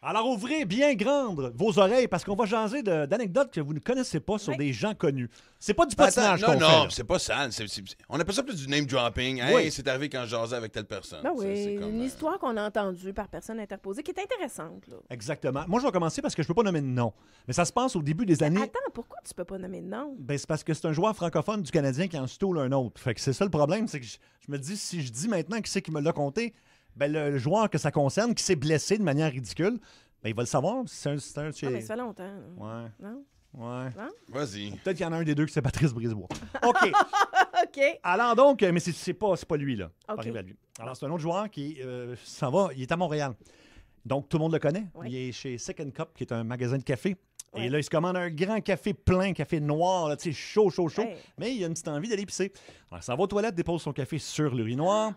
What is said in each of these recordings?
Alors, ouvrez bien grandes vos oreilles parce qu'on va jaser d'anecdotes que vous ne connaissez pas sur des gens connus. C'est pas du patinage qu'on fait. Non, c'est pas sale. On appelle ça plus du name dropping. Hey, Oui. c'est arrivé quand je jasais avec telle personne. Ben oui, C'est comme, une histoire qu'on a entendue par personne interposée qui est intéressante. Là. Exactement. Moi, je vais commencer parce que je peux pas nommer de nom. Mais ça se passe au début des années... Attends, pourquoi tu peux pas nommer de nom? Ben, c'est parce que c'est un joueur francophone du Canadien qui en stoule un autre. Fait que c'est ça le problème, c'est que je me dis, si je dis maintenant qui c'est qui me l'a compté, ben le joueur que ça concerne, qui s'est blessé de manière ridicule, ben il va le savoir. C'est un Ah, mais ça fait longtemps. Là. Ouais. Non? Ouais. Non? Vas-y. Peut-être qu'il y en a un des deux qui c'est Patrice Brisebois. OK. OK. Alors donc, mais c'est pas lui, là. OK. Arrive à lui. Alors, c'est un autre joueur qui s'en va. Il est à Montréal. Donc, tout le monde le connaît. Oui. Il est chez Second Cup, qui est un magasin de café. Ouais. Et là, il se commande un grand café plein, café noir, là, tu sais, chaud. Hey. Mais il a une petite envie d'aller pisser. Alors, il s'en va aux toilettes, dépose son café sur l'urinoir,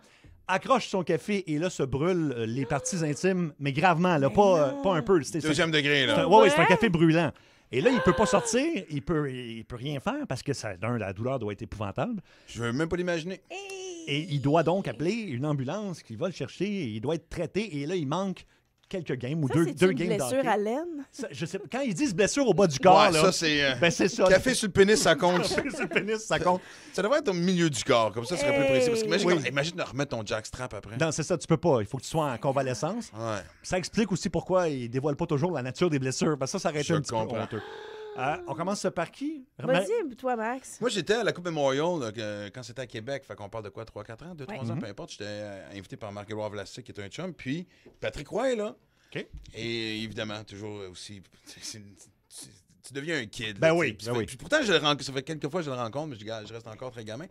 accroche son café et là, se brûle les parties intimes, mais gravement, là, pas un peu. Deuxième degré, là. Oui, c'est un café brûlant. Et là, il peut pas sortir, il peut rien faire parce que, la douleur doit être épouvantable. Je veux même pas l'imaginer. Et il doit donc appeler une ambulance qui va le chercher. Et il doit être traité. Et là, il manque quelques games ou Ça, deux c'est games une blessure d'hockey. à laine? Ça, je sais, quand ils disent blessure au bas du corps, Ouais, là, ça, c'est. ben c'est ça. Café sur le pénis, ça compte. Sur le pénis, ça compte. Ça devrait être au milieu du corps, comme ça, ce serait plus précis. Parce qu'imagine, Oui. imagine de remettre ton jackstrap après. Non, c'est ça, tu peux pas. Il faut que tu sois en convalescence. Ouais. Ça explique aussi pourquoi ils dévoilent pas toujours la nature des blessures. Parce que ça aurait été Je un petit peu comprends. honteux. On commence par qui? Vas-y, toi, Max. Moi, j'étais à la Coupe Memorial là, quand c'était à Québec. Fait qu'on parle de quoi, 3-4 ans, 2-3 Ouais. ans, peu importe. J'étais invité par Marc-Édouard Vlasic, qui est un chum. Puis Patrick Roy est là. OK. Et évidemment, toujours aussi. Tu deviens un kid. Ben là, oui, tu sais. ben Puis oui. puis pourtant, ça fait quelques fois que je le rencontre, mais je dis, gars, je reste encore très gamin.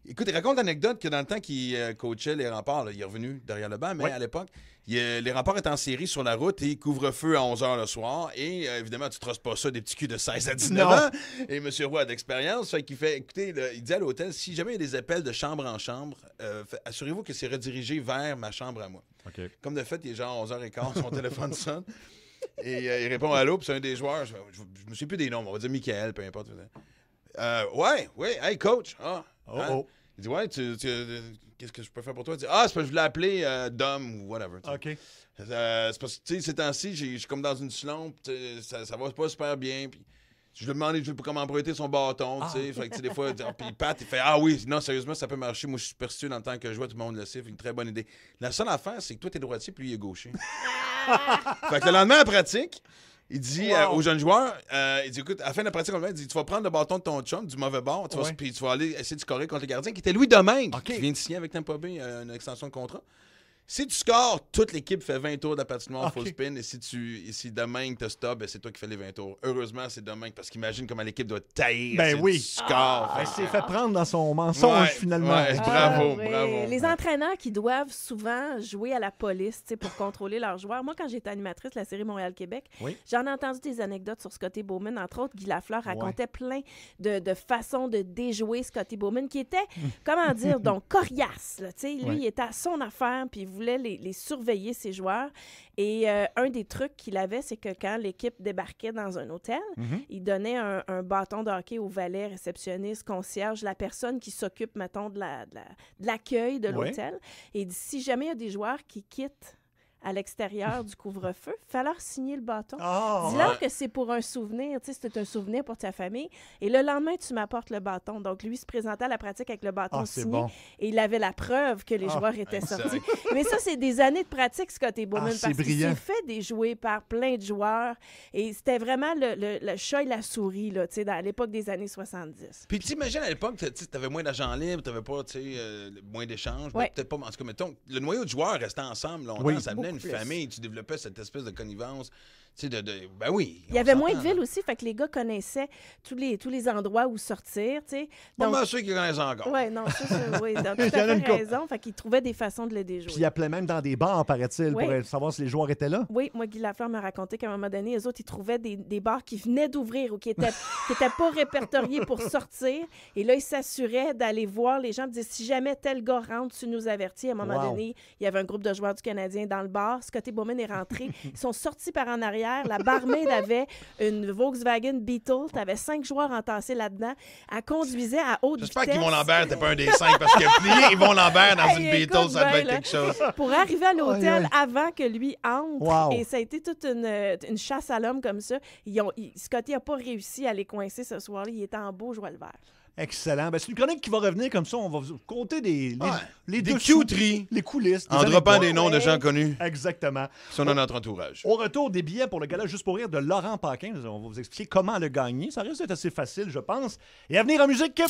Écoute, il raconte l'anecdote que dans le temps qu'il coachait les remparts, là, il est revenu derrière le banc, mais Ouais. à l'époque, les remparts étaient en série sur la route et couvre-feu à 11h le soir. Et évidemment, tu ne trosses pas ça des petits culs de 16 à 19 Non. ans. Et M. Roy a d'expérience. Fait qu'il fait, écoutez, là, il dit à l'hôtel, si jamais il y a des appels de chambre en chambre, assurez-vous que c'est redirigé vers ma chambre à moi. OK. Comme de fait, il est genre 11h15, son téléphone sonne. Et il répond allô, puis c'est un des joueurs. Je me souviens plus des noms, on va dire Michael, peu importe. Ouais, hey coach. Ah, Oh, hein? oh. Il dit ouais, qu'est-ce que je peux faire pour toi? Il dit c'est parce que je voulais appeler Dom ou whatever. tu sais. OK. C'est parce que, tu sais, ces temps-ci, je suis comme dans une slump, tu sais, ça va pas super bien. Puis je lui ai demandé comment emprunter son bâton, tu sais. Fait que, tu sais, des fois, puis Pat, il fait ah oui, non, sérieusement, ça peut marcher. Moi, je suis superstitieux dans le temps que je vois, tout le monde le sait. Fait une très bonne idée. La seule affaire, c'est que toi, t'es droitier, puis lui, il est gaucher. Fait que le lendemain, à la pratique, il dit aux jeunes joueurs, il dit écoute, à la fin de la pratique, il dit tu vas prendre le bâton de ton chum du mauvais bord, puis tu vas aller essayer de scorer contre le gardien, qui était Louis Domingue, OK. qui vient de signer avec Tampa Bay une extension de contrat. Si tu scores, toute l'équipe fait 20 tours de la patinoire full spin. Et si Domingue te stoppe, ben c'est toi qui fais les 20 tours. Heureusement, c'est Domingue, parce qu'imagine comment l'équipe doit taillir. Ben si oui. tu scores. Il s'est fait prendre dans son mensonge, Ouais, finalement. ouais. Bravo. Les entraîneurs qui doivent souvent jouer à la police tu sais, pour contrôler leurs joueurs. Moi, quand j'étais animatrice de la série Montréal-Québec, Oui. j'en ai entendu des anecdotes sur Scotty Bowman. Entre autres, Guy Lafleur racontait plein de façons de déjouer Scotty Bowman qui était, comment dire, donc coriace. Là, tu sais. Lui, Ouais. il était à son affaire puis il voulait les surveiller, ses joueurs. Et un des trucs qu'il avait, c'est que quand l'équipe débarquait dans un hôtel, il donnait un bâton de hockey au valet, réceptionniste, concierge, la personne qui s'occupe, mettons, de l'accueil de Ouais. l'hôtel. Et il dit, si jamais il y a des joueurs qui quittent à l'extérieur du couvre-feu, il va falloir signer le bâton. Ah, Dis-leur que c'est pour un souvenir, tu sais, c'est un souvenir pour ta famille. Et le lendemain, tu m'apportes le bâton. Donc, lui se présentait à la pratique avec le bâton c'est signé. bon. Et il avait la preuve que les joueurs étaient exact. sortis. Mais ça, c'est des années de pratique, Scotty Bowman, c'est parce qu'il brillant. s'est fait déjouer par plein de joueurs. Et c'était vraiment le chat et la souris, là, tu sais, à l'époque des années 70. Puis t'imagines à l'époque, tu avais moins d'argent libre, tu n'avais pas moins d'échanges. Ouais. Peut-être pas, en tout cas, mettons, le noyau de joueurs restait ensemble longtemps, Oui. ça venait une Beaucoup plus. famille, tu développais cette espèce de connivence. Tu sais, ben oui. Il y avait moins de villes aussi, fait que les gars connaissaient tous les endroits où sortir, tu sais. Pas Donc, mal ceux qui connaissent encore. oui, non, ça, oui, t'as tout Il y en a à une fait couple. raison. Fait qu'ils trouvaient des façons de les déjouer. Puis il appelait même dans des bars, paraît-il, Oui. pour savoir si les joueurs étaient là. Oui, moi, Guy Lafleur m'a raconté qu'à un moment donné, eux autres, ils trouvaient des bars qui venaient d'ouvrir ou qui étaient pas répertoriés pour sortir. Et là, ils s'assuraient d'aller voir les gens, de dire si jamais tel gars rentre, tu nous avertis. À un moment Wow. donné, il y avait un groupe de joueurs du Canadien dans le bar. Scotty Bowman est rentré. Ils sont sortis par en arrière arrière. La barmaid avait une Volkswagen Beetle. Tu avais 5 joueurs entassés là-dedans. Elle conduisait à haute vitesse. J'espère qu'Yvon Lambert n'était pas un des 5 parce que plier Yvon Lambert dans une écoute Beatles, ça devait bien, être quelque chose. Pour arriver à l'hôtel Aïe, avant que lui entre. Wow. Et ça a été toute une chasse à l'homme comme ça. Scotty n'a pas réussi à les coincer ce soir-là. Il était en beau joie le vert. Excellent. Ben, c'est une chronique qui va revenir comme ça. On va vous compter les Des dessous, cuteries. les coulisses. En droppant des anecdotes. noms de gens connus Exactement. qui sont dans notre entourage. Au retour, des billets pour le gala Juste pour rire de Laurent Paquin. On va vous expliquer comment le gagner. Ça risque d'être assez facile, je pense. Et à venir en musique.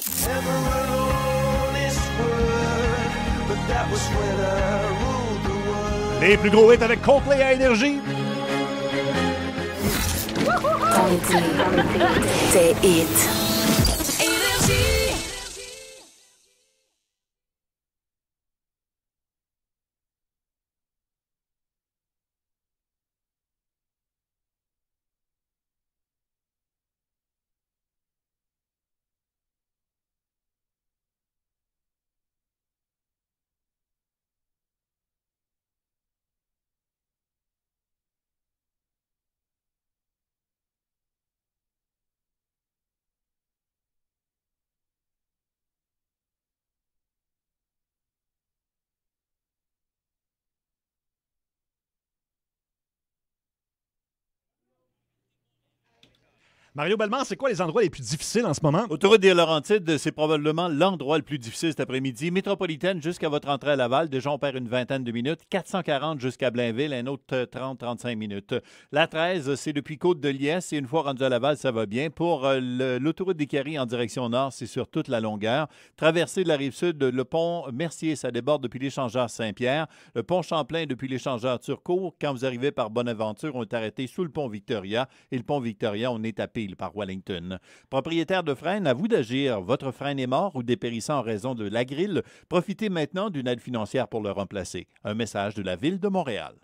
Les plus gros hits avec Coldplay à Énergie. C'est hit. Mario Bellemare, c'est quoi les endroits les plus difficiles en ce moment? Autoroute des Laurentides, c'est probablement l'endroit le plus difficile cet après-midi. Métropolitaine jusqu'à votre entrée à Laval, déjà on perd une vingtaine de minutes. 440 jusqu'à Blainville, un autre 30-35 minutes. La 13, c'est depuis Côte-de-Liesse et une fois rendu à Laval, ça va bien. Pour l'autoroute des Caries en direction nord, c'est sur toute la longueur. Traversée de la Rive-Sud, le pont Mercier, ça déborde depuis l'échangeur Saint-Pierre. Le pont Champlain depuis l'échangeur Turcot. Quand vous arrivez par Bonaventure, on est arrêté sous le pont Victoria. Et le pont Victoria, on est tapé par Wellington. Propriétaire de frein, à vous d'agir. Votre frein est mort ou dépérissant en raison de la grille. Profitez maintenant d'une aide financière pour le remplacer. Un message de la Ville de Montréal.